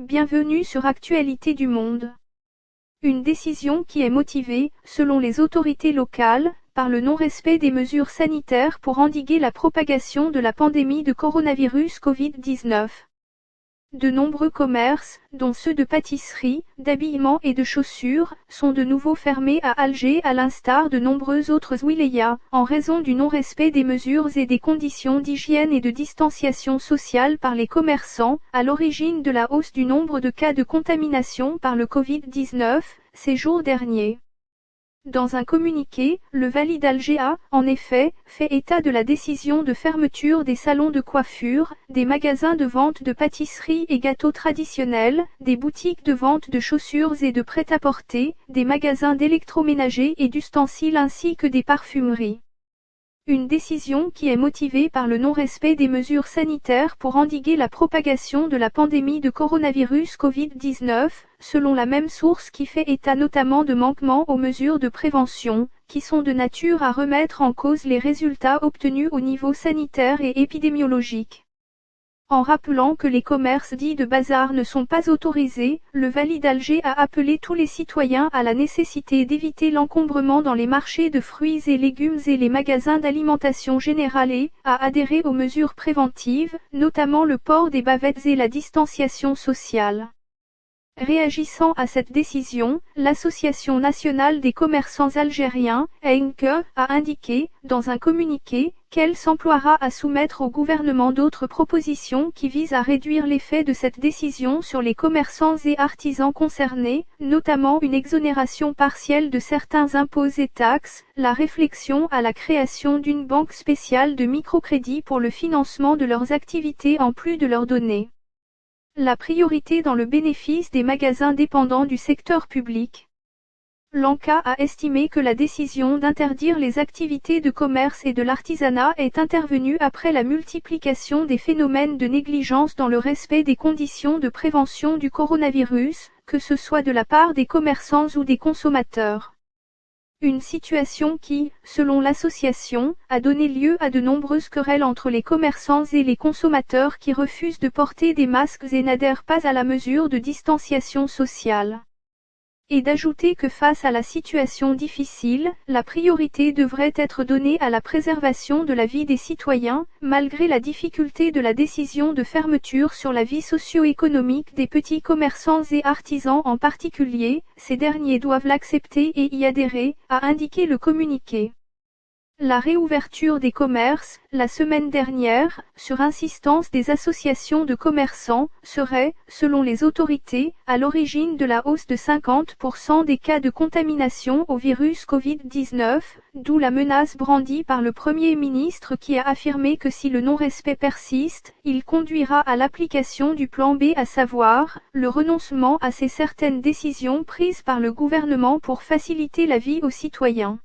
bienvenue sur Actualité du Monde. Une décision qui est motivée, selon les autorités locales, par le non-respect des mesures sanitaires pour endiguer la propagation de la pandémie de coronavirus Covid-19. De nombreux commerces, dont ceux de pâtisserie, d'habillement et de chaussures, sont de nouveau fermés à Alger à l'instar de nombreuses autres wilayas, en raison du non-respect des mesures et des conditions d'hygiène et de distanciation sociale par les commerçants, à l'origine de la hausse du nombre de cas de contamination par le Covid-19, ces jours derniers. Dans un communiqué, le Wali d'Alger a, en effet, fait état de la décision de fermeture des salons de coiffure, des magasins de vente de pâtisseries et gâteaux traditionnels, des boutiques de vente de chaussures et de prêt-à-porter, des magasins d'électroménager et d'ustensiles ainsi que des parfumeries. Une décision qui est motivée par le non-respect des mesures sanitaires pour endiguer la propagation de la pandémie de coronavirus Covid-19, selon la même source qui fait état notamment de manquements aux mesures de prévention, qui sont de nature à remettre en cause les résultats obtenus au niveau sanitaire et épidémiologique. En rappelant que les commerces dits de bazar ne sont pas autorisés, le Wali d'Alger a appelé tous les citoyens à la nécessité d'éviter l'encombrement dans les marchés de fruits et légumes et les magasins d'alimentation générale et à adhérer aux mesures préventives, notamment le port des bavettes et la distanciation sociale. Réagissant à cette décision, l'Association nationale des commerçants algériens, ANCE, a indiqué, dans un communiqué, qu'elle s'emploiera à soumettre au gouvernement d'autres propositions qui visent à réduire l'effet de cette décision sur les commerçants et artisans concernés, notamment une exonération partielle de certains impôts et taxes, la réflexion à la création d'une banque spéciale de microcrédit pour le financement de leurs activités en plus de leurs données. La priorité dans le bénéfice des magasins dépendant du secteur public. L'ANCA a estimé que la décision d'interdire les activités de commerce et de l'artisanat est intervenue après la multiplication des phénomènes de négligence dans le respect des conditions de prévention du coronavirus, que ce soit de la part des commerçants ou des consommateurs. Une situation qui, selon l'association, a donné lieu à de nombreuses querelles entre les commerçants et les consommateurs qui refusent de porter des masques et n'adhèrent pas à la mesure de distanciation sociale. Et d'ajouter que face à la situation difficile, la priorité devrait être donnée à la préservation de la vie des citoyens, malgré la difficulté de la décision de fermeture sur la vie socio-économique des petits commerçants et artisans en particulier, ces derniers doivent l'accepter et y adhérer, a indiqué le communiqué. La réouverture des commerces, la semaine dernière, sur insistance des associations de commerçants, serait, selon les autorités, à l'origine de la hausse de 50% des cas de contamination au virus Covid-19, d'où la menace brandie par le Premier ministre qui a affirmé que si le non-respect persiste, il conduira à l'application du plan B, à savoir, le renoncement à certaines décisions prises par le gouvernement pour faciliter la vie aux citoyens.